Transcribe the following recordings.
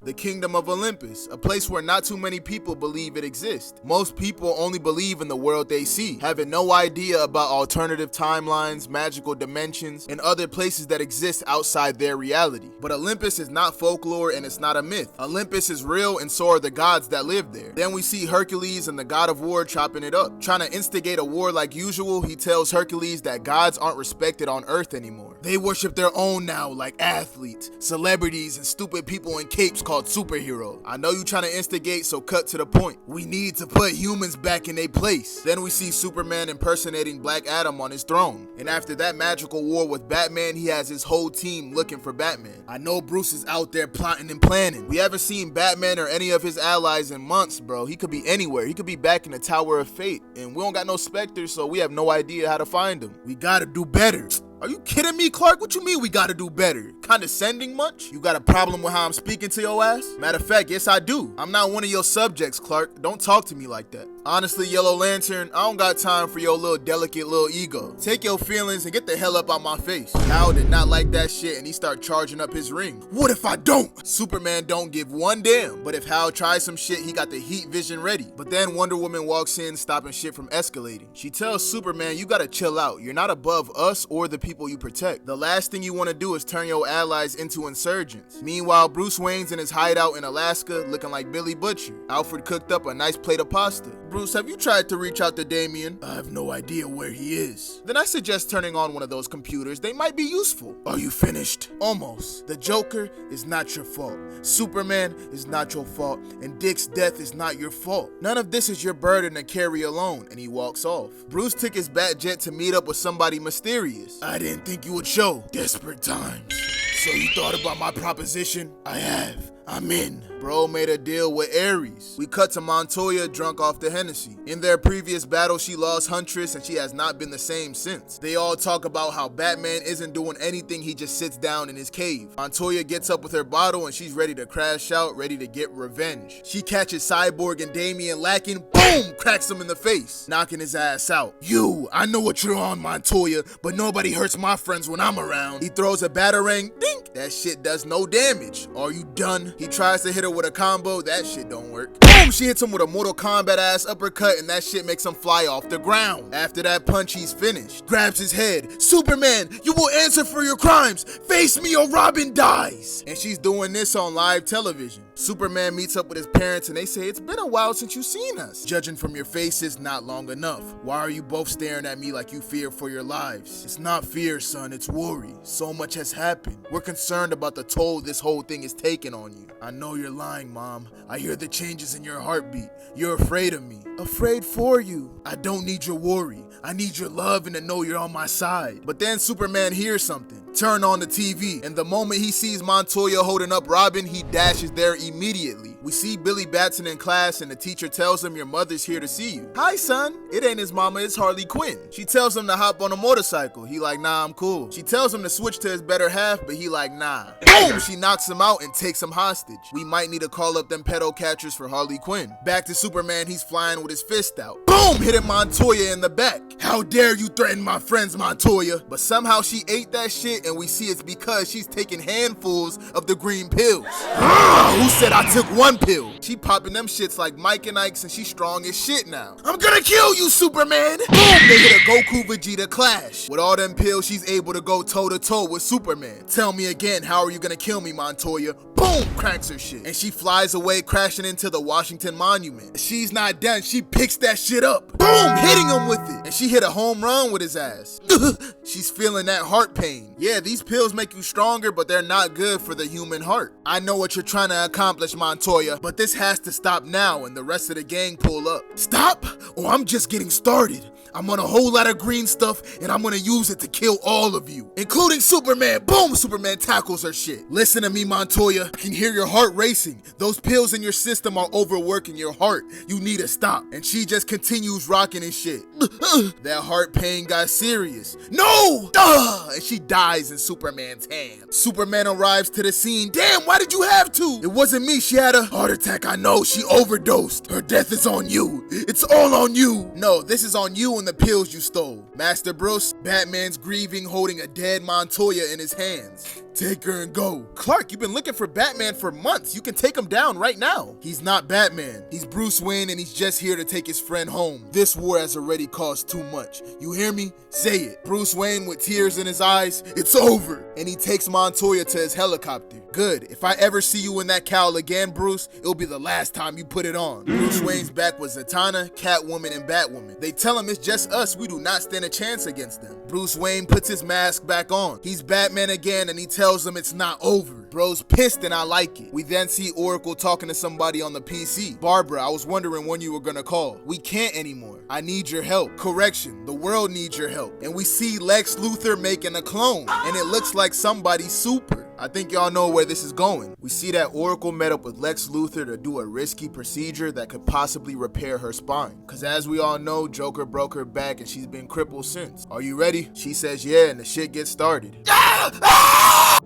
the kingdom of Olympus, a place where not too many people believe it exists. Most people only believe in the world they see, having no idea about alternative timelines, magical dimensions, and other places that exist outside their reality. But Olympus is not folklore and it's not a myth. Olympus is real and so are the gods that live there. Then we see Hercules and the god of war chopping it up. Trying to instigate a war like usual, he tells Hercules that gods aren't respected on Earth anymore. They worship their own now, like athletes, celebrities, and stupid people in capes called superheroes. I know you trying to instigate, so cut to the point. We need to put humans back in their place. Then we see Superman impersonating Black Adam on his throne. And after that magical war with Batman, he has his whole team looking for Batman. I know Bruce is out there plotting and planning. We haven't seen Batman or any of his allies in months, bro. He could be anywhere. He could be back in the Tower of Fate. And we don't got no specters, so we have no idea how to find him. We gotta do better. Are you kidding me, Clark? What you mean we gotta do better? Condescending much? You got a problem with how I'm speaking to your ass? Matter of fact, yes I do. I'm not one of your subjects, Clark. Don't talk to me like that. Honestly, Yellow Lantern, I don't got time for your little delicate little ego. Take your feelings and get the hell up out my face. Hal did not like that shit and he start charging up his ring. What if I don't? Superman don't give one damn. But if Hal tries some shit, he got the heat vision ready. But then Wonder Woman walks in, stopping shit from escalating. She tells Superman, you gotta chill out. You're not above us or the people you protect. The last thing you want to do is turn your allies into insurgents. Meanwhile, Bruce Wayne's in his hideout in Alaska looking like Billy Butcher. Alfred cooked up a nice plate of pasta. Bruce, have you tried to reach out to Damian? I have no idea where he is. Then I suggest turning on one of those computers. They might be useful. Are you finished? Almost. The Joker is not your fault. Superman is not your fault. And Dick's death is not your fault. None of this is your burden to carry alone. And he walks off. Bruce took his Batjet to meet up with somebody mysterious. I didn't think you would show. Desperate times. So you thought about my proposition? I have. I'm in. Bro made a deal with Ares. We cut to Montoya drunk off the Hennessy. In their previous battle, she lost Huntress and she has not been the same since. They all talk about how Batman isn't doing anything, he just sits down in his cave. Montoya gets up with her bottle and she's ready to crash out, ready to get revenge. She catches Cyborg and Damian lacking, boom, cracks him in the face, knocking his ass out. I know what you're on, Montoya, but nobody hurts my friends when I'm around. He throws a batarang, dink, that shit does no damage. Are you done? He tries to hit her with a combo, that shit don't work. Boom, she hits him with a Mortal Kombat ass uppercut and that shit makes him fly off the ground. After that punch, he's finished. Grabs his head. Superman, you will answer for your crimes. Face me or Robin dies. And she's doing this on live television. Superman meets up with his parents and they say, it's been a while since you've seen us. Judging from your faces, not long enough. Why are you both staring at me like you fear for your lives? It's not fear, son, it's worry. So much has happened. We're concerned about the toll this whole thing is taking on you. I know you're lying, Mom. I hear the changes in your heartbeat. You're afraid of me. Afraid for you. I don't need your worry. I need your love and to know you're on my side. But then Superman hears something. Turn on the TV, and the moment he sees Montoya holding up Robin, he dashes there immediately. We see Billy Batson in class and the teacher tells him your mother's here to see you. Hi son, it ain't his mama, it's Harley Quinn. She tells him to hop on a motorcycle. He like, nah, I'm cool. She tells him to switch to his better half, but he like, nah. Boom, she knocks him out and takes him hostage. We might need to call up them pedo catchers for Harley Quinn. Back to Superman, he's flying with his fist out. Boom, hitting Montoya in the back. How dare you threaten my friends, Montoya? But somehow she ate that shit and we see it's because she's taking handfuls of the green pills. Who said I took one pill? She popping them shits like Mike and Ike's and she's strong as shit now. I'm gonna kill you, Superman! Boom! They hit a Goku Vegeta clash. With all them pills, she's able to go toe to toe with Superman. Tell me again, how are you gonna kill me, Montoya? Boom! Cracks her shit. And she flies away, crashing into the Washington Monument. She's not done, she picks that shit up. Boom! Hitting him with it. And she hit a home run with his ass. She's feeling that heart pain. Yeah, these pills make you stronger, but they're not good for the human heart. I know what you're trying to accomplish, Montoya, but this has to stop now and the rest of the gang pull up. Stop, or I'm just getting started. I'm on a whole lot of green stuff and I'm gonna use it to kill all of you, including Superman. Boom, Superman tackles her shit. Listen to me, Montoya. I can hear your heart racing. Those pills in your system are overworking your heart. You need to stop. And she just continues rocking and shit. That heart pain got serious. No! And she dies in Superman's hand. Superman arrives to the scene. Damn, why did you have to? It wasn't me, she had a heart attack, I know. She overdosed. Her death is on you. It's all on you. No, this is on you and the pills you stole. Master Bruce, Batman's grieving, holding a dead Montoya in his hands. Take her and go. Clark, you've been looking for Batman for months. You can take him down right now. He's not Batman. He's Bruce Wayne and he's just here to take his friend home. This war has already cost too much. You hear me? Say it. Bruce Wayne with tears in his eyes. It's over. And he takes Montoya to his helicopter. Good. If I ever see you in that cowl again, Bruce, it'll be the last time you put it on. Bruce Wayne's back with Zatanna, Catwoman, and Batwoman. They tell him it's just us. We do not stand a chance against them. Bruce Wayne puts his mask back on. He's Batman again and he tells them it's not over. Bro's pissed and I like it. We then see Oracle talking to somebody on the PC. Barbara, I was wondering when you were gonna call. We can't anymore. I need your help. Correction, the world needs your help. And we see Lex Luthor making a clone. And it looks like somebody's super. I think y'all know where this is going. We see that Oracle met up with Lex Luthor to do a risky procedure that could possibly repair her spine. Cause as we all know, Joker broke her back and she's been crippled since. Are you ready? She says yeah, and the shit gets started.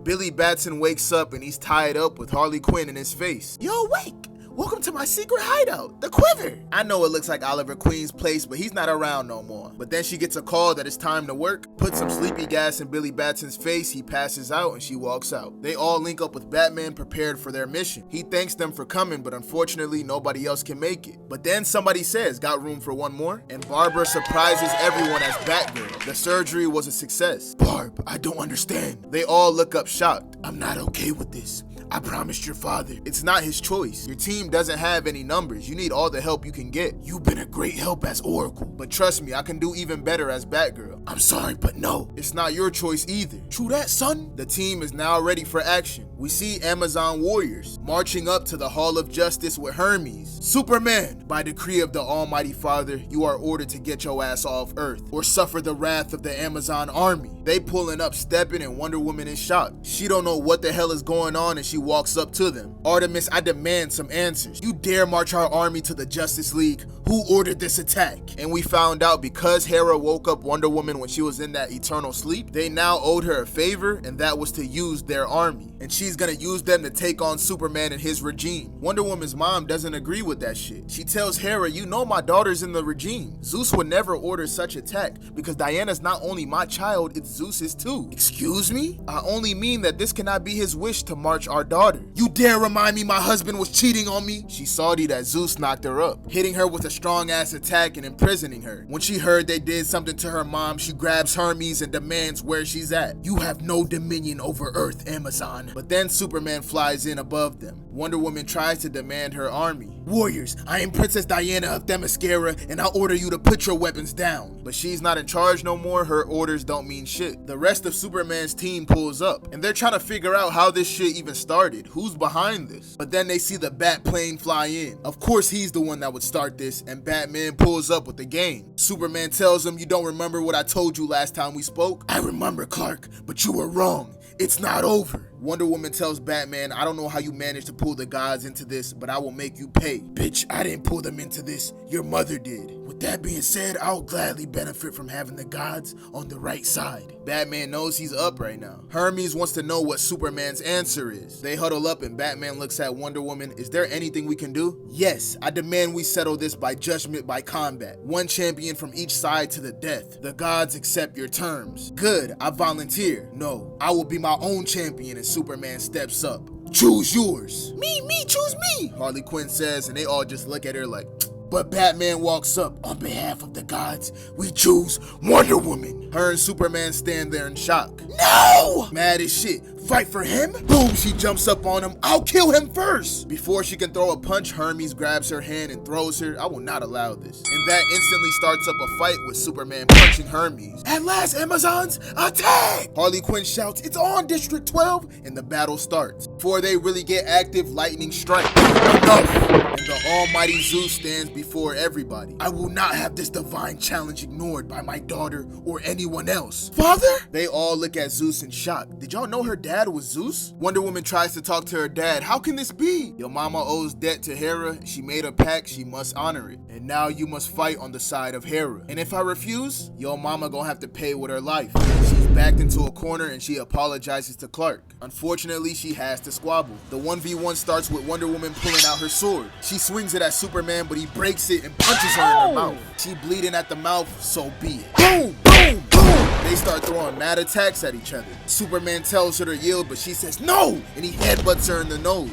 Billy Batson wakes up and he's tied up with Harley Quinn in his face. You're awake. Welcome to my secret hideout, the Quiver. I know it looks like Oliver Queen's place, but he's not around no more. But then she gets a call that it's time to work, puts some sleepy gas in Billy Batson's face, he passes out and she walks out. They all link up with Batman prepared for their mission. He thanks them for coming, but unfortunately nobody else can make it. But then somebody says, got room for one more? And Barbara surprises everyone as Batgirl. The surgery was a success. Barb, I don't understand. They all look up shocked. I'm not okay with this. I promised your father. It's not his choice. Your team doesn't have any numbers. You need all the help you can get. You've been a great help as Oracle. But trust me, I can do even better as Batgirl. I'm sorry, but no. It's not your choice either. True that, son? The team is now ready for action. We see Amazon warriors marching up to the Hall of Justice with Hermes. Superman, by decree of the Almighty Father, you are ordered to get your ass off Earth or suffer the wrath of the Amazon army. They pulling up, stepping, and Wonder Woman is shocked. She don't know what the hell is going on and she walks up to them. Artemis, I demand some answers. You dare march our army to the Justice League? Who ordered this attack? And we found out because Hera woke up Wonder Woman when she was in that eternal sleep, they now owed her a favor, and that was to use their army. And she's gonna use them to take on Superman and his regime. Wonder Woman's mom doesn't agree with that shit. She tells Hera, you know my daughter's in the regime. Zeus would never order such attack because Diana's not only my child, it's Zeus's too. Excuse me? I only mean that this cannot be his wish to march our daughter. You dare remind me my husband was cheating on me? She salty that Zeus knocked her up, hitting her with a strong ass attack and imprisoning her. When she heard they did something to her mom, she grabs Hermes and demands where she's at. You have no dominion over Earth, Amazon. But then Superman flies in above them. Wonder Woman tries to demand her army. Warriors, I am Princess Diana of Themyscira and I order you to put your weapons down. But she's not in charge no more, her orders don't mean shit. The rest of Superman's team pulls up and they're trying to figure out how this shit even started. Who's behind this? But then they see the Bat plane fly in. Of course he's the one that would start this, and Batman pulls up with the game. Superman tells him, you don't remember what I told you last time we spoke? I remember, Clark, but you were wrong. It's not over. Wonder Woman tells Batman, I don't know how you managed to pull the gods into this, but I will make you pay. Bitch, I didn't pull them into this. Your mother did. With that being said, I'll gladly benefit from having the gods on the right side. Batman knows he's up right now. Hermes wants to know what Superman's answer is. They huddle up and Batman looks at Wonder Woman. Is there anything we can do? Yes, I demand we settle this by judgment by combat. One champion from each side to the death. The gods accept your terms. Good, I volunteer. No, I will be my own champion, and Superman steps up. Choose yours. Me, choose me, Harley Quinn says, and they all just look at her like, but Batman walks up. On behalf of the gods, we choose Wonder Woman. Her and Superman stand there in shock. No! Mad as shit. Fight for him? Boom, she jumps up on him. I'll kill him first. Before she can throw a punch, Hermes grabs her hand and throws her. I will not allow this. And that instantly starts up a fight with Superman punching Hermes. At last, Amazons, attack! Harley Quinn shouts, it's on, District 12, and the battle starts. Before they really get active, lightning strikes. Enough! And the almighty Zeus stands before everybody. I will not have this divine challenge ignored by my daughter or anyone else. Father? They all look at Zeus in shock. Did y'all know her dad was Zeus? Wonder Woman tries to talk to her dad. How can this be? Your mama owes debt to Hera. She made a pact, she must honor it. And now you must fight on the side of Hera. And if I refuse, your mama gonna have to pay with her life. She's backed into a corner and she apologizes to Clark. Unfortunately, she has to squabble. The 1v1 starts with Wonder Woman pulling out her sword. She swings it at Superman, but he breaks it and punches her in her mouth. She bleeding at the mouth, so be it. Boom, boom, boom. They They start throwing mad attacks at each other. Superman tells her to yield, but she says no, and he headbutts her in the nose.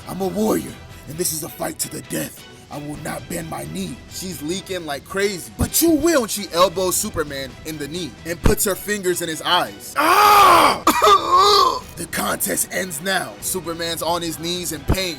I'm a warrior, and this is a fight to the death. I will not bend my knee. She's leaking like crazy. But you will. And she elbows Superman in the knee and puts her fingers in his eyes. Ah! The contest ends now. Superman's on his knees in pain.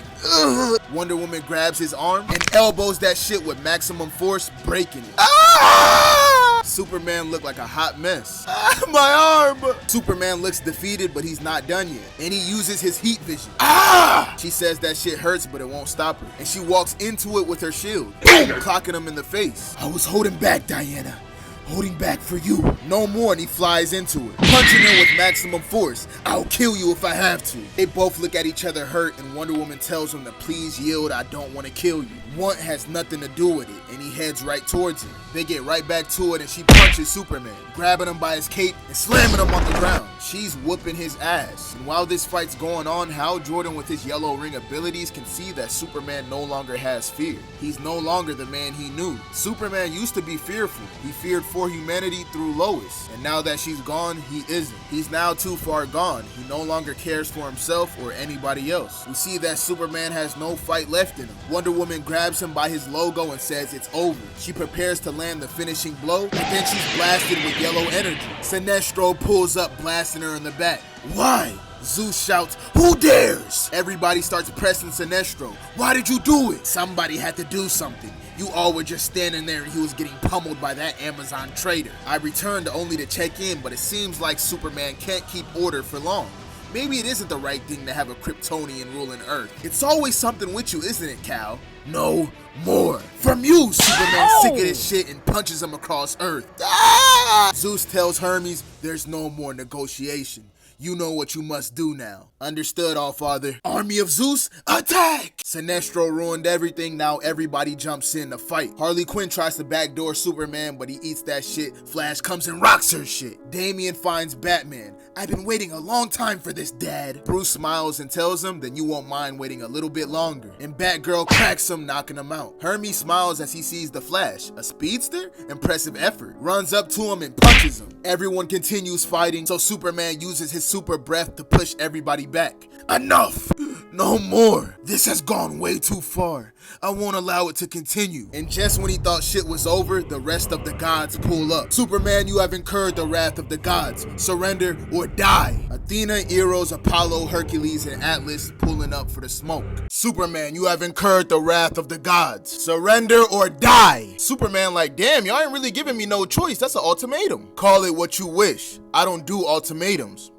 Wonder Woman grabs his arm and elbows that shit with maximum force, breaking it. Ah! Superman looked like a hot mess. My arm! Superman looks defeated, but he's not done yet. And he uses his heat vision. Ah! She says that shit hurts, but it won't stop her. And she walks into it with her shield, clocking him in the face. I was holding back, Diana. Holding back for you. No more, and he flies into it, punching her with maximum force. I'll kill you if I have to. They both look at each other hurt, and Wonder Woman tells him to please yield, I don't want to kill you. Want has nothing to do with it, and he heads right towards it. They get right back to it, and she punches Superman, grabbing him by his cape and slamming him on the ground. She's whooping his ass. And while this fight's going on, Hal Jordan with his yellow ring abilities can see that Superman no longer has fear. He's no longer the man he knew. Superman used to be fearful. He feared for humanity through Lois, and now that she's gone, he isn't. He's now too far gone. He no longer cares for himself or anybody else. We see that Superman has no fight left in him. Wonder Woman grabs him by his logo and says it's over. She prepares to land the finishing blow, but then she's blasted with yellow energy. Sinestro pulls up, blasting her in the back. Why? Zeus shouts, who dares? Everybody starts pressing Sinestro. Why did you do it? Somebody had to do something. You all were just standing there and he was getting pummeled by that Amazon trader. I returned only to check in, but it seems like Superman can't keep order for long. Maybe it isn't the right thing to have a Kryptonian ruling Earth. It's always something with you, isn't it, Cal? No more. From you, Superman's sick of this shit and punches him across Earth. Ah! Zeus tells Hermes there's no more negotiation. You know what you must do now. Understood, Allfather. Army of Zeus, attack! Sinestro ruined everything, now everybody jumps in to fight. Harley Quinn tries to backdoor Superman, but he eats that shit. Flash comes and rocks her shit. Damian finds Batman. I've been waiting a long time for this, Dad. Bruce smiles and tells him, then you won't mind waiting a little bit longer. And Batgirl cracks him, knocking him out. Hermes smiles as he sees the Flash, a speedster? Impressive effort. Runs up to him and punches him. Everyone continues fighting, so Superman uses his super breath to push everybody back. Enough! No more. This has gone way too far. I won't allow it to continue. And just when he thought shit was over, the rest of the gods pull up. Superman, you have incurred the wrath of the gods. Surrender or die. Athena, Eros, Apollo, Hercules, and Atlas pulling up for the smoke. Superman, you have incurred the wrath of the gods. Surrender or die. Superman like, damn, y'all ain't really giving me no choice. That's an ultimatum. Call it what you wish. I don't do ultimatums.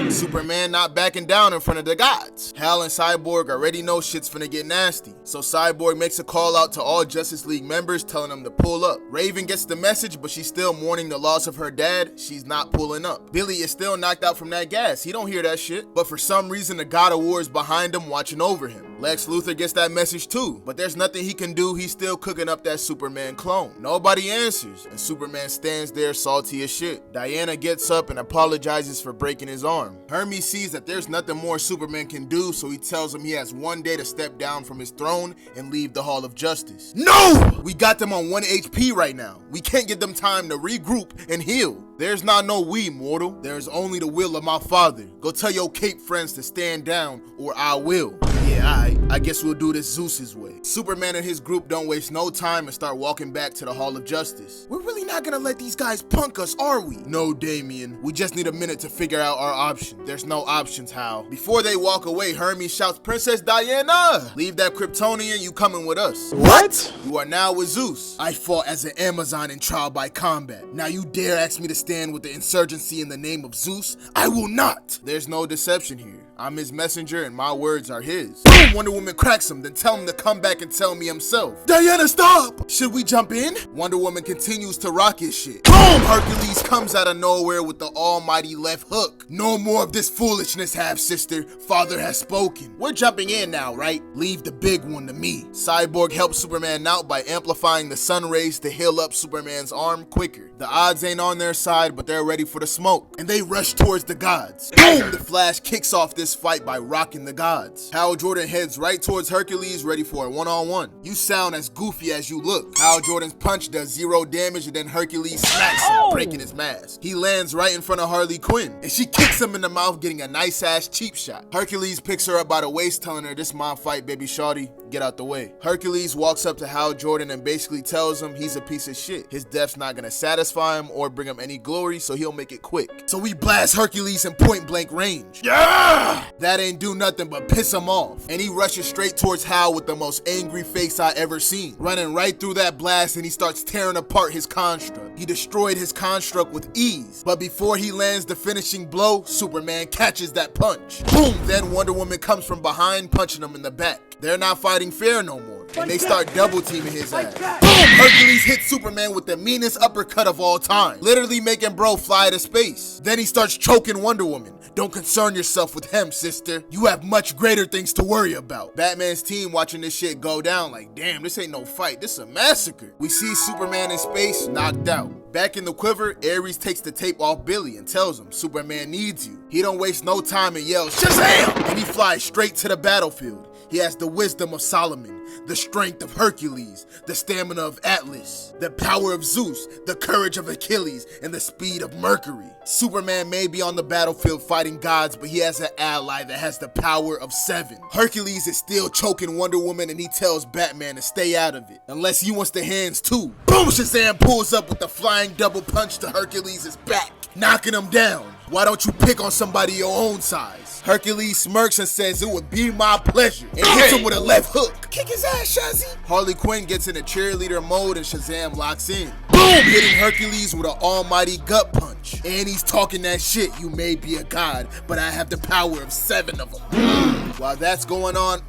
Superman not backing down in front of the gods. Hal and Cyborg already know shit's finna get nasty. So Cyborg makes a call out to all Justice League members telling them to pull up. Raven gets the message, but she's still mourning the loss of her dad. She's not pulling up. Billy is still knocked out from that gas. He don't hear that shit. But for some reason, the God of War is behind him, watching over him. Lex Luthor gets that message too, but there's nothing he can do. He's still cooking up that Superman clone. Nobody answers, and Superman stands there salty as shit. Diana gets up and apologizes for breaking his arm. Hermes sees that there's nothing more Superman can do, so he tells him he has one day to step down from his throne and leave the Hall of Justice. No! We got them on 1 HP right now. We can't give them time to regroup and heal. There's not no we, mortal. There's only the will of my father. Go tell your Cape friends to stand down, or I will. Yeah, I guess we'll do this Zeus's way. Superman and his group don't waste no time and start walking back to the Hall of Justice. We're really not gonna let these guys punk us, are we? No, Damian. We just need a minute to figure out our option. There's no options, Hal. Before they walk away, Hermes shouts, Princess Diana! Leave that Kryptonian, you coming with us. What? You are now with Zeus. I fought as an Amazon in trial by combat. Now you dare ask me to stand with the insurgency in the name of Zeus? I will not! There's no deception here. I'm his messenger and my words are his. Boom! Wonder Woman cracks him, then tell him to come back and tell me himself. Diana, stop! Should we jump in? Wonder Woman continues to rock his shit. Boom! Hercules comes out of nowhere with the almighty left hook. No more of this foolishness, half-sister. Father has spoken. We're jumping in now, right? Leave the big one to me. Cyborg helps Superman out by amplifying the sun rays to heal up Superman's arm quicker. The odds ain't on their side, but they're ready for the smoke. And they rush towards the gods. Boom! The Flash kicks off this fight by rocking the gods. Hal Jordan heads heads right towards Hercules, ready for a one-on-one. You sound as goofy as you look. Hal Jordan's punch does 0 damage, and then Hercules smacks him, breaking his mask. He lands right in front of Harley Quinn, and she kicks him in the mouth, getting a nice-ass cheap shot. Hercules picks her up by the waist, telling her, "This my fight, baby shawty. Get out the way." Hercules walks up to Hal Jordan and basically tells him he's a piece of shit. His death's not gonna satisfy him or bring him any glory, so he'll make it quick. So we blast Hercules in point-blank range. Yeah! That ain't do nothing but piss him off, and he rushes straight towards Hal with the most angry face I ever seen, running right through that blast, and he starts tearing apart his construct. He destroyed his construct with ease, but before he lands the finishing blow, Superman catches that punch. Boom! Then Wonder Woman comes from behind, punching him in the back. They're not fighting fair no more, and they start double teaming his ass. Boom! Hercules hits Superman with the meanest uppercut of all time, literally making bro fly to space. Then he starts choking Wonder Woman. Don't concern yourself with him, sister. You have much greater things to worry about. Batman's team watching this shit go down like, damn, this ain't no fight, this is a massacre. We see Superman in space, knocked out. Back in the quiver, Ares takes the tape off Billy and tells him, Superman needs you. He don't waste no time and yells, Shazam! And he flies straight to the battlefield. He has the wisdom of Solomon, the strength of Hercules, the stamina of Atlas, the power of Zeus, the courage of Achilles, and the speed of Mercury. Superman may be on the battlefield fighting gods, but he has an ally that has the power of 7. Hercules is still choking Wonder Woman, and he tells Batman to stay out of it, unless he wants the hands too. Boom! Shazam pulls up with the flying double punch to Hercules' back, knocking him down. Why don't you pick on somebody your own size? Hercules smirks and says it would be my pleasure, and hits him with a left hook. Kick his ass, Shazzy. Harley Quinn gets in a cheerleader mode and Shazam locks in. Boom! Hitting Hercules with an almighty gut punch. And he's talking that shit, you may be a god, but I have the power of 7 of them. While that's going on,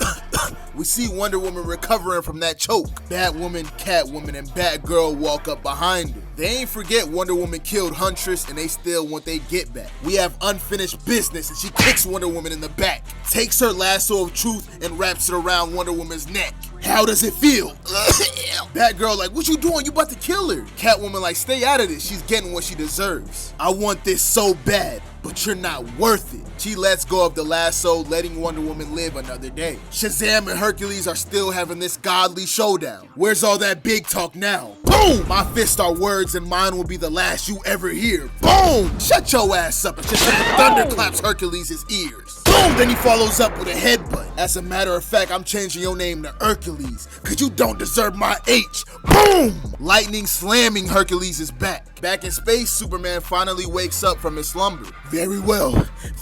we see Wonder Woman recovering from that choke. Batwoman, Catwoman, and Batgirl walk up behind her. They ain't forget Wonder Woman killed Huntress, and they still want their get back. We have unfinished business, and she kicks Wonder Woman in the back, takes her lasso of truth, and wraps it around Wonder Woman's neck. How does it feel? Batgirl like, what you doing? You about to kill her. Catwoman like, stay out of this. She's getting what she deserves. I want this so bad, but you're not worth it. She lets go of the lasso, letting Wonder Woman live another day. Shazam and Hercules are still having this godly showdown. Where's all that big talk now? Boom! My fists are words and mine will be the last you ever hear. Boom! Shut your ass up, and Shazam thunderclaps Hercules' ears. Boom! Then he follows up with a headbutt. As a matter of fact, I'm changing your name to Hercules, cause you don't deserve my H. Boom! Lightning slamming Hercules' back. Back in space, Superman finally wakes up from his slumber. Very well,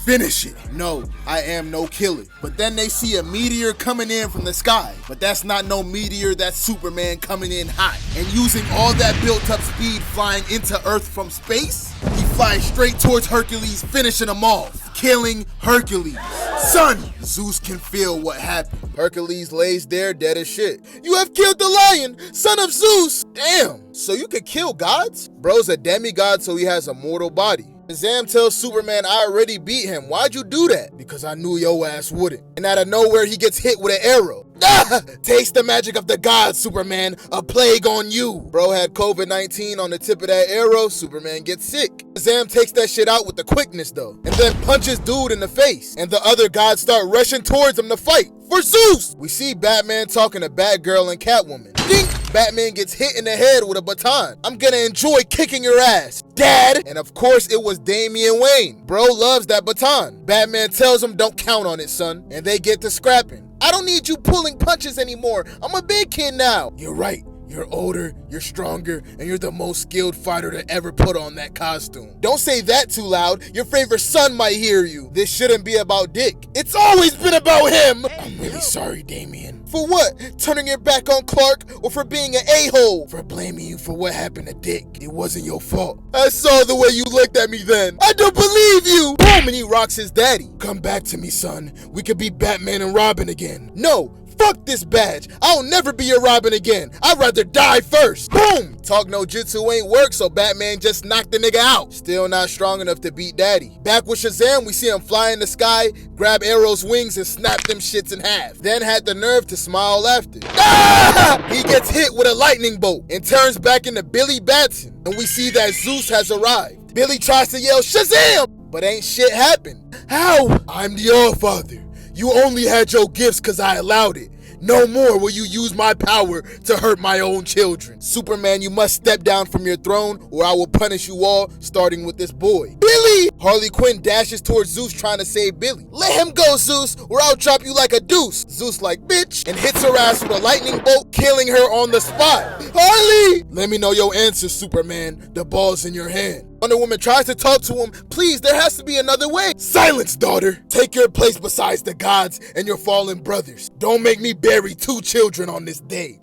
finish it. No, I am no killer. But then they see a meteor coming in from the sky. But that's not no meteor, that's Superman coming in hot. And using all that built up speed flying into Earth from space, he flies straight towards Hercules, finishing him off, killing Hercules. Son, Zeus can feel what happened. Hercules lays there dead as shit. You have killed the lion, son of Zeus. Damn, so you could kill gods? Bro's a demigod, so he has a mortal body. Shazam tells Superman, I already beat him. Why'd you do that? Because I knew your ass wouldn't. And out of nowhere, he gets hit with an arrow. Ah! Taste the magic of the gods, Superman. A plague on you. Bro had COVID-19 on the tip of that arrow. Superman gets sick. Shazam takes that shit out with the quickness, though, and then punches dude in the face. And the other gods start rushing towards him to fight. For Zeus! We see Batman talking to Batgirl and Catwoman. Dink! Batman gets hit in the head with a baton. I'm gonna enjoy kicking your ass, Dad! And of course it was Damian Wayne. Bro loves that baton. Batman tells him, don't count on it, son. And they get to scrapping. I don't need you pulling punches anymore. I'm a big kid now. You're right. You're older, you're stronger, and you're the most skilled fighter to ever put on that costume. Don't say that too loud. Your favorite son might hear you. This shouldn't be about Dick. It's always been about him. I'm really sorry, Damian. For what? Turning your back on Clark, or for being an a-hole? For blaming you for what happened to Dick. It wasn't your fault. I saw the way you looked at me then. I don't believe you. Boom, and he rocks his daddy. Come back to me, son. We could be Batman and Robin again. No. Fuck this badge. I'll never be a Robin again. I'd rather die first. Boom! Talk no jutsu ain't work, so Batman just knocked the nigga out. Still not strong enough to beat Daddy. Back with Shazam, we see him fly in the sky, grab Arrow's wings, and snap them shits in half. Then had the nerve to smile after. Ah! He gets hit with a lightning bolt and turns back into Billy Batson. And we see that Zeus has arrived. Billy tries to yell, Shazam! But ain't shit happened. How? I'm the Allfather. You only had your gifts because I allowed it. No more will you use my power to hurt my own children. Superman, you must step down from your throne or I will punish you all, starting with this boy. Billy! Harley Quinn dashes towards Zeus trying to save Billy. Let him go, Zeus, or I'll drop you like a deuce. Zeus like, bitch, and hits her ass with a lightning bolt, killing her on the spot. Harley! Let me know your answer, Superman. The ball's in your hand. Wonder Woman tries to talk to him. Please, there has to be another way. Silence, daughter. Take your place besides the gods and your fallen brothers. Don't make me bury 2 children on this day.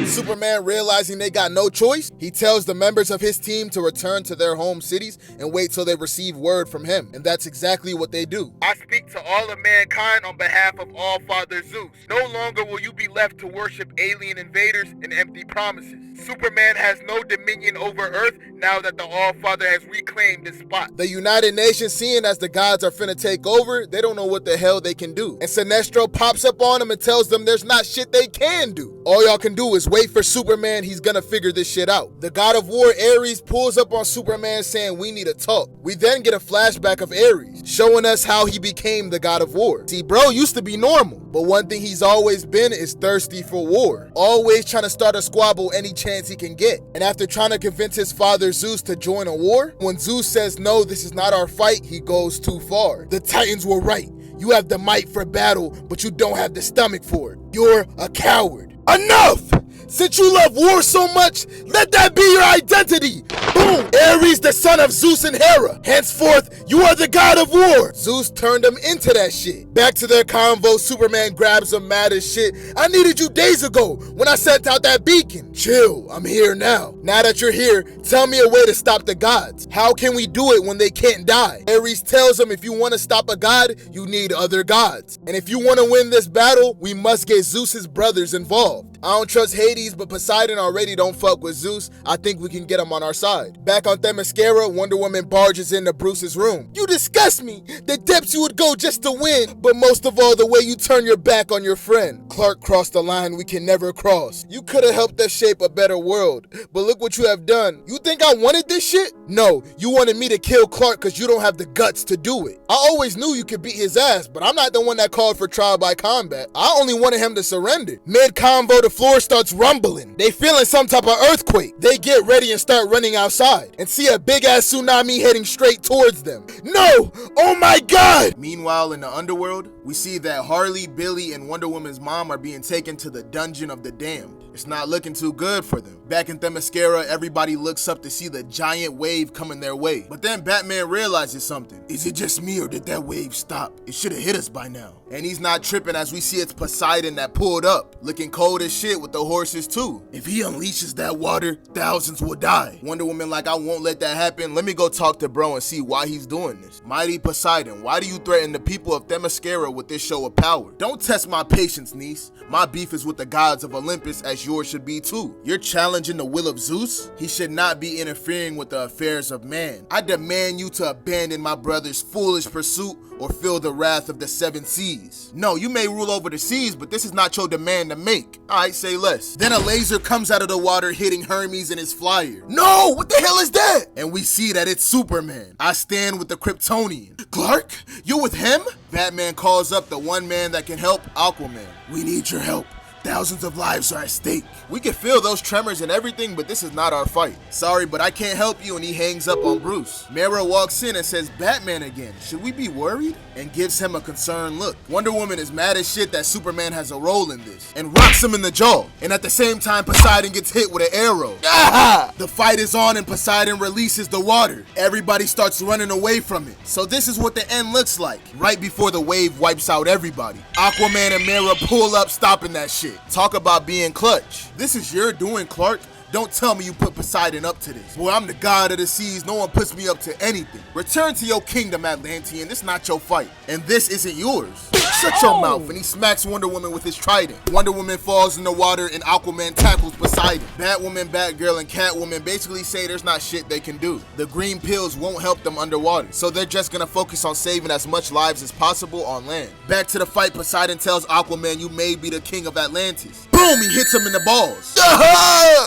Superman, realizing they got no choice, he tells the members of his team to return to their home cities and wait till they receive word from him. And that's exactly what they do. I speak to all of mankind on behalf of All-Father Zeus. No longer will you be left to worship alien invaders and empty promises. Superman has no dominion over Earth now that the All-Father has reclaimed his spot. The United Nations, seeing as the gods are finna take over, they don't know what the hell they can do. And Sinestro pops up on them and tells them there's not shit they can do. All y'all can do is wait for Superman. He's gonna figure this shit out. The god of war, Ares, pulls up on Superman saying we need to talk. We then get a flashback of Ares, showing us how he became the god of war. See, bro used to be normal, but one thing he's always been is thirsty for war. Always trying to start a squabble any chance he can get. And after trying to convince his father Zeus to join a war, when Zeus says no, this is not our fight, he goes too far. The Titans were right. You have the might for battle, but you don't have the stomach for it. You're a coward. Enough! Since you love war so much, let that be your identity! Boom! Ares, the son of Zeus and Hera. Henceforth, you are the god of war. Zeus turned him into that shit. Back to their convo, Superman grabs him mad as shit. I needed you days ago when I sent out that beacon. Chill, I'm here now. Now that you're here, tell me a way to stop the gods. How can we do it when they can't die? Ares tells him if you want to stop a god, you need other gods. And if you want to win this battle, we must get Zeus's brothers involved. I don't trust Hades, but Poseidon already don't fuck with Zeus. I think we can get him on our side. Back on Themyscira, Wonder Woman barges into Bruce's room. You disgust me. The depths you would go just to win, but most of all, the way you turn your back on your friend. Clark crossed the line we can never cross. You could have helped us shape a better world, but look what you have done. You think I wanted this shit? No, you wanted me to kill Clark because you don't have the guts to do it. I always knew you could beat his ass, but I'm not the one that called for trial by combat. I only wanted him to surrender. Mid-convo, the floor starts rumbling. They feeling some type of earthquake. They get ready and start running outside and see a big-ass tsunami heading straight towards them. No! Oh my god! Meanwhile, in the underworld, we see that Harley, Billy, and Wonder Woman's mom are being taken to the dungeon of the damned. It's not looking too good for them. Back in Themyscira, everybody looks up to see the giant wave coming their way. But then Batman realizes something. Is it just me or did that wave stop? It should have hit us by now. And he's not tripping as we see it's Poseidon that pulled up, looking cold as shit with the horses too. If he unleashes that water, thousands will die. Wonder Woman like, I won't let that happen. Let me go talk to bro and see why he's doing this. Mighty Poseidon, why do you threaten the people of Themyscira with this show of power? Don't test my patience, niece. My beef is with the gods of Olympus, as yours should be too. You're challenging the will of Zeus? He should not be interfering with the affairs of man. I demand you to abandon my brother's foolish pursuit or feel the wrath of the 7 seas. No, you may rule over the seas, but this is not your demand to make. Alright, say less. Then a laser comes out of the water hitting Hermes and his flyer. No, what the hell is that? And we see that it's Superman. I stand with the Kryptonian. Clark, you with him? Batman calls up the one man that can help, Aquaman. We need your help. Thousands of lives are at stake. We can feel those tremors and everything, but this is not our fight. Sorry, but I can't help you, and he hangs up on Bruce. Mara walks in and says, Batman again. Should we be worried? And gives him a concerned look. Wonder Woman is mad as shit that Superman has a role in this and rocks him in the jaw. And at the same time, Poseidon gets hit with an arrow. Ah! The fight is on and Poseidon releases the water. Everybody starts running away from it. So this is what the end looks like, right before the wave wipes out everybody. Aquaman and Mara pull up, stopping that shit. Talk about being clutch. This is your doing, Clark. Don't tell me you put Poseidon up to this. Boy, I'm the god of the seas. No one puts me up to anything. Return to your kingdom, Atlantean. This is not your fight. And this isn't yours. Shut your mouth. And he smacks Wonder Woman with his trident. Wonder Woman falls in the water and Aquaman tackles Poseidon. Batwoman, Batgirl, and Catwoman basically say there's not shit they can do. The green pills won't help them underwater. So they're just gonna focus on saving as much lives as possible on land. Back to the fight, Poseidon tells Aquaman, you may be the king of Atlantis. Boom, he hits him in the balls.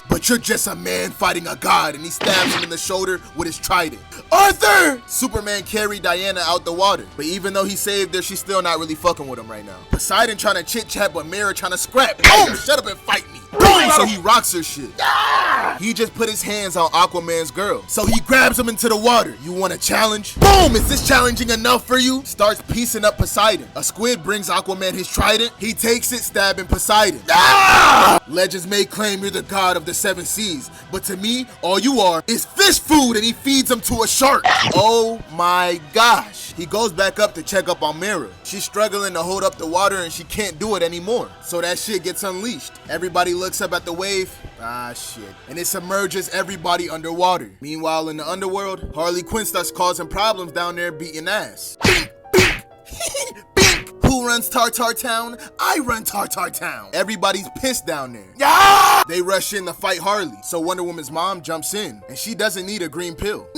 But but you're just a man fighting a god, and he stabs him in the shoulder with his trident. Arthur! Superman carried Diana out the water, but even though he saved her, she's still not really fucking with him right now. Poseidon trying to chit-chat, but Mera trying to scrap. Boom! Shut up and fight me. Boom! So he rocks her shit. He just put his hands on Aquaman's girl, so he grabs him into the water. You want a challenge? Boom! Is this challenging enough for you? Starts piecing up Poseidon. A squid brings Aquaman his trident. He takes it, stabbing Poseidon. Legends may claim you're the god of the seven seas, but to me, all you are is fish food, and he feeds him to a shark. Oh my gosh. He goes back up to check up on Mera. She's struggling to hold up the water and she can't do it anymore. So that shit gets unleashed. Everybody looks up at the wave. Ah, shit. And it submerges everybody underwater. Meanwhile, in the underworld, Harley Quinn starts causing problems down there beating ass. Bink, bink, bink. Who runs Tartar Town? I run Tartar Town. Everybody's pissed down there. Yeah! They rush in to fight Harley, so Wonder Woman's mom jumps in, and she doesn't need a green pill.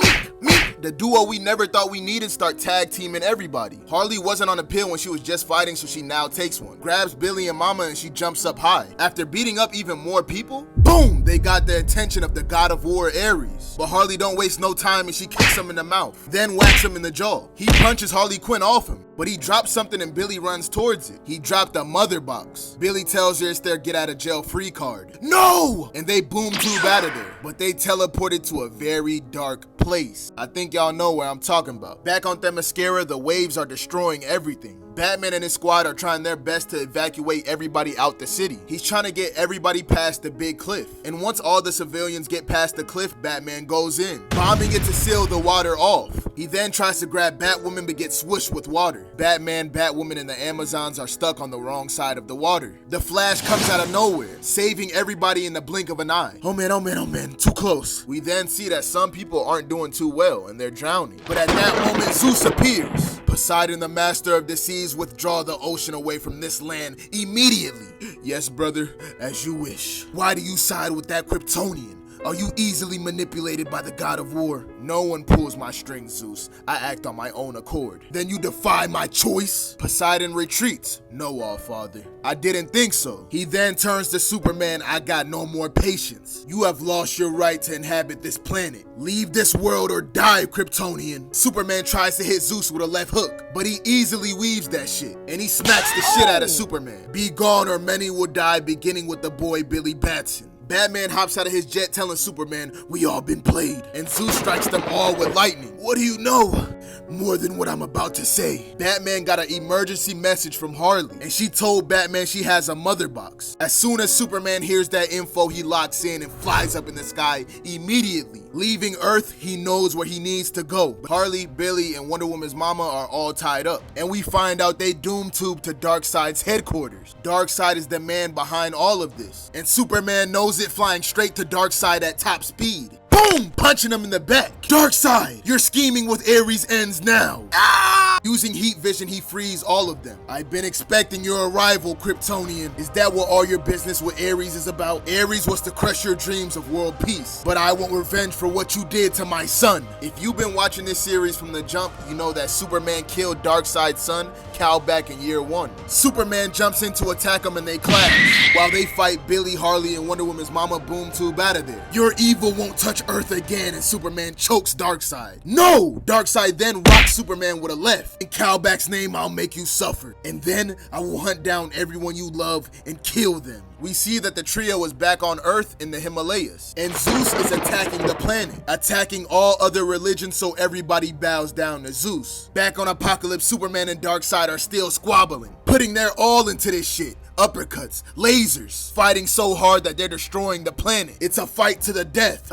The duo we never thought we needed start tag teaming everybody. Harley wasn't on a pill when she was just fighting, so she now takes one. Grabs Billy and Mama and she jumps up high. After beating up even more people, boom, they got the attention of the god of war, Ares. But Harley don't waste no time and she kicks him in the mouth, then whacks him in the jaw. He punches Harley Quinn off him, but he drops something and Billy runs towards it. He dropped a mother box. Billy tells her it's their get out of jail free card. No! And they boom tube out of there, but they teleported to a very dark place. I think y'all know where I'm talking about. Back on Themyscira, the waves are destroying everything. Batman and his squad are trying their best to evacuate everybody out the city. He's trying to get everybody past the big cliff. And once all the civilians get past the cliff, Batman goes in, bombing it to seal the water off. He then tries to grab Batwoman but gets swooshed with water. Batman, Batwoman, and the Amazons are stuck on the wrong side of the water. The Flash comes out of nowhere, saving everybody in the blink of an eye. Oh man, too close. We then see that some people aren't doing too well and they're drowning. But at that moment, Zeus appears. Poseidon, the master of the seas, withdraw the ocean away from this land immediately. Yes, brother, as you wish. Why do you side with that Kryptonian? Are you easily manipulated by the god of war? No one pulls my strings, Zeus. I act on my own accord. Then you defy my choice? Poseidon retreats. No, Allfather. I didn't think so. He then turns to Superman. I got no more patience. You have lost your right to inhabit this planet. Leave this world or die, Kryptonian. Superman tries to hit Zeus with a left hook, but he easily weaves that shit, and he smacks the shit out of Superman. Be gone or many will die, beginning with the boy Billy Batson. Batman hops out of his jet telling Superman, we all been played, and Zeus strikes them all with lightning. What do you know? More than what I'm about to say. Batman got an emergency message from Harley, and she told Batman she has a mother box. As soon as Superman hears that info, he locks in and flies up in the sky immediately. Leaving Earth, he knows where he needs to go. But Harley, Billy, and Wonder Woman's mama are all tied up, and we find out they doom tube to Darkseid's headquarters. Darkseid is the man behind all of this, and Superman knows it, flying straight to Darkseid at top speed. Boom! Punching him in the back. Darkseid, your scheming with Ares ends now. Ah! Using heat vision, he frees all of them. I've been expecting your arrival, Kryptonian. Is that what all your business with Ares is about? Ares was to crush your dreams of world peace, but I want revenge for what you did to my son. If you've been watching this series from the jump, you know that Superman killed Darkseid's son, Cal, back in year 1. Superman jumps in to attack him and they clash. While they fight, Billy, Harley, and Wonder Woman's mama boom tube out of there. Your evil won't touch Earth again, and Superman chokes Darkseid. No! Darkseid then rocks Superman with a left. In Cowback's name, I'll make you suffer. And then I will hunt down everyone you love and kill them. We see that the trio is back on Earth in the Himalayas, and Zeus is attacking the planet, attacking all other religions so everybody bows down to Zeus. Back on Apokolips, Superman and Darkseid are still squabbling, putting their all into this shit. Uppercuts, lasers, fighting so hard that they're destroying the planet. It's a fight to the death.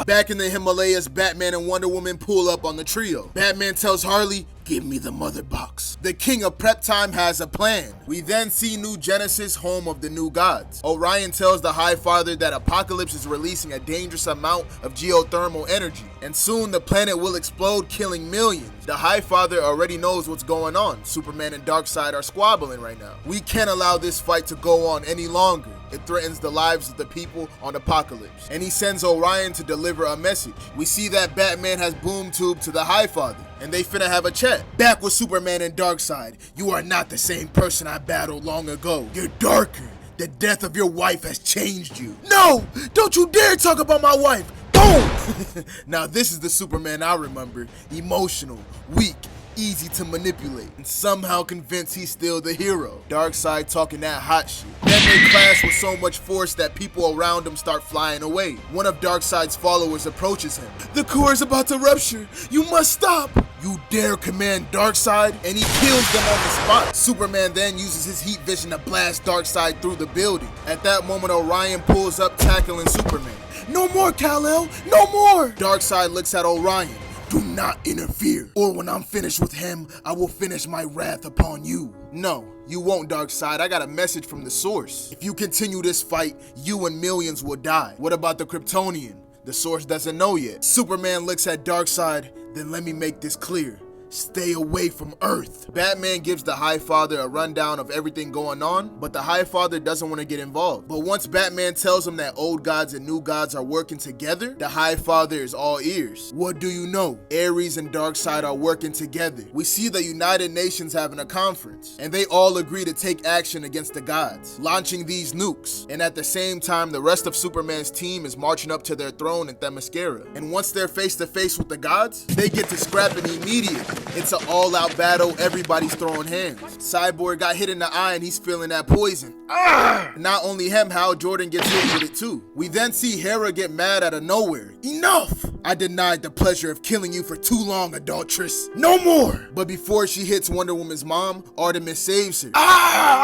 Back in the Himalayas, Batman and Wonder Woman pull up on the trio. Batman tells Harley, give me the mother box. The king of prep time has a plan. We then see New Genesis, home of the new gods. Orion tells the Highfather that Apokolips is releasing a dangerous amount of geothermal energy, and soon the planet will explode, killing millions. The Highfather already knows what's going on. Superman and Darkseid are squabbling right now. We can't allow this fight to go on any longer. It threatens the lives of the people on Apokolips, and he sends Orion to deliver a message. We see that Batman has boom tube to the Highfather, and they finna have a chat. Back with Superman and Darkseid. You are not the same person I battled long ago. You're darker, The death of your wife has changed you. No! Don't you dare talk about my wife! Boom! Now this is the Superman I remember. Emotional, weak, easy to manipulate, and somehow convinced he's still the hero. Darkseid talking that hot shit. Then they clash with so much force that people around him start flying away. One of Darkseid's followers approaches him. The core is about to rupture. You must stop. You dare command Darkseid? And he kills them on the spot. Superman then uses his heat vision to blast Darkseid through the building. At that moment, Orion pulls up, tackling Superman. No more, Kal-El, no more! Darkseid looks at Orion. Do not interfere, or when I'm finished with him, I will finish my wrath upon you. No, you won't, Darkseid. I got a message from the source. If you continue this fight, you and millions will die. What about the Kryptonian? The source doesn't know yet. Superman looks at Darkseid, then let me make this clear. Stay away from Earth. Batman gives the Highfather a rundown of everything going on, but the Highfather doesn't want to get involved. But once Batman tells him that old gods and new gods are working together, the Highfather is all ears. What do you know? Ares and Darkseid are working together. We see the United Nations having a conference, and they all agree to take action against the gods, launching these nukes. And at the same time, the rest of Superman's team is marching up to their throne in Themyscira. And once they're face to face with the gods, they get to scrapping immediately. It's an all-out battle, everybody's throwing hands. Cyborg got hit in the eye and he's feeling that poison. Not only him, Hal Jordan gets hit with it too. We then see Hera get mad out of nowhere. Enough! I denied the pleasure of killing you for too long, adulteress. No more! But before she hits Wonder Woman's mom, Artemis saves her.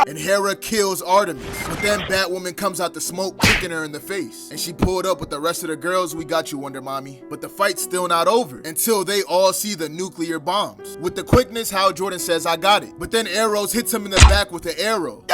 And Hera kills Artemis. But then Batwoman comes out the smoke, kicking her in the face. And she pulled up with the rest of the girls. We got you, Wonder Mommy. But the fight's still not over until they all see the nuclear bombs. With the quickness, Hal Jordan says, I got it. But then Arrows hits him in the back with an arrow.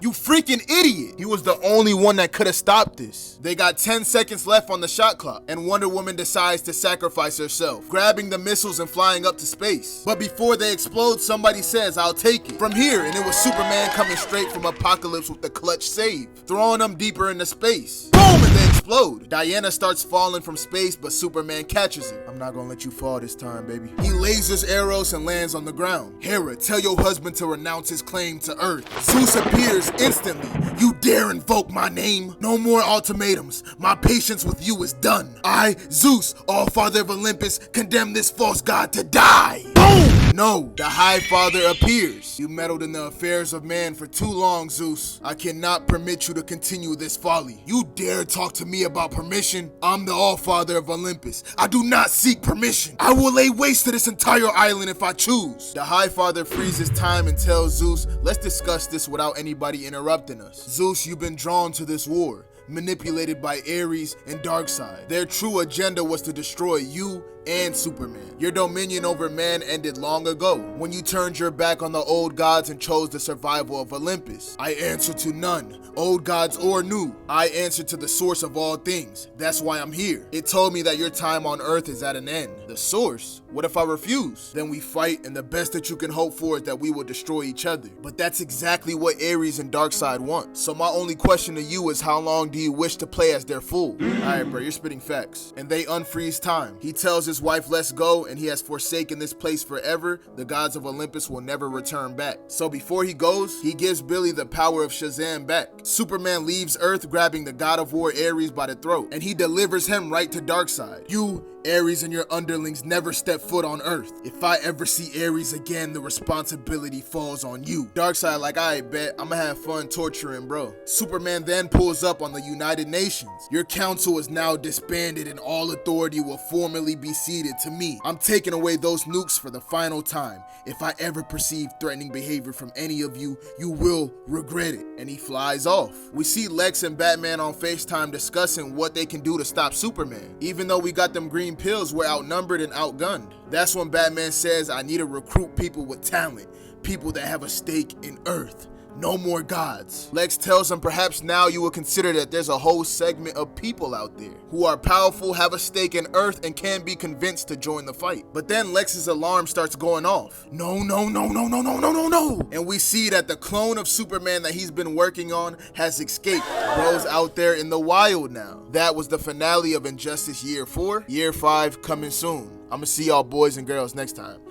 You freaking idiot! He was the only one that could have stopped this. They got 10 seconds left on the shot clock, and Wonder Woman decides to sacrifice herself, grabbing the missiles and flying up to space. But before they explode, somebody says, I'll take it. From here, and it was Superman coming straight from Apocalypse with the clutch save, throwing them deeper into space. Boom! And they explode. Diana starts falling from space, but Superman catches her. I'm not gonna let you fall this time, baby. He lasers Eros and lands on the ground. Hera, tell your husband to renounce his claim to Earth. Zeus appears instantly. You dare invoke my name? No more ultimatums. My patience with you is done. I, Zeus, all-father of Olympus, condemn this false god to die. Boom! No, the Highfather appears. You meddled in the affairs of man for too long, Zeus. I cannot permit you to continue this folly. You dare talk to me about permission? I'm the all-father of Olympus. I do not seek permission. I will lay waste to this entire island if I choose. The Highfather freezes time and tells Zeus, let's discuss this without anybody interrupting us. Zeus, you've been drawn to this war, manipulated by Ares and Darkseid. Their true agenda was to destroy you and Superman. Your dominion over man ended long ago when you turned your back on the old gods and chose the survival of Olympus. I answer to none, old gods or new. I answer to the source of all things. That's why I'm here. It told me that your time on Earth is at an end. The source? What if I refuse? Then we fight, and the best that you can hope for is that we will destroy each other. But that's exactly what Ares and Darkseid want. So my only question to you is, how long do you wish to play as their fool? Alright, bro, you're spitting facts. And they unfreeze time. He tells his wife, let's go, and he has forsaken this place forever. The gods of Olympus will never return back. So before he goes, he gives Billy the power of Shazam back. Superman leaves Earth, grabbing the god of war Ares by the throat, and he delivers him right to Darkseid. You, Ares, and your underlings never step foot on Earth. If I ever see Ares again, the responsibility falls on you. Darkseid like, I bet, I'ma have fun torturing bro. Superman then pulls up on the United Nations. Your council is now disbanded and all authority will formally be ceded to me. I'm taking away those nukes for the final time. If I ever perceive threatening behavior from any of you, you will regret it. And he flies off. We see Lex and Batman on FaceTime discussing what they can do to stop Superman. Even though we got them green pills, we're outnumbered and outgunned. That's when Batman says, I need to recruit people with talent, people that have a stake in Earth. No more gods. Lex tells him perhaps now you will consider that there's a whole segment of people out there who are powerful, have a stake in Earth, and can be convinced to join the fight. But then Lex's alarm starts going off. No, no, no, no, no, no, no, no, no. And we see that the clone of Superman that he's been working on has escaped. Bro's out there in the wild now. That was the finale of Injustice Year 4. Year 5 coming soon. I'ma see y'all boys and girls next time.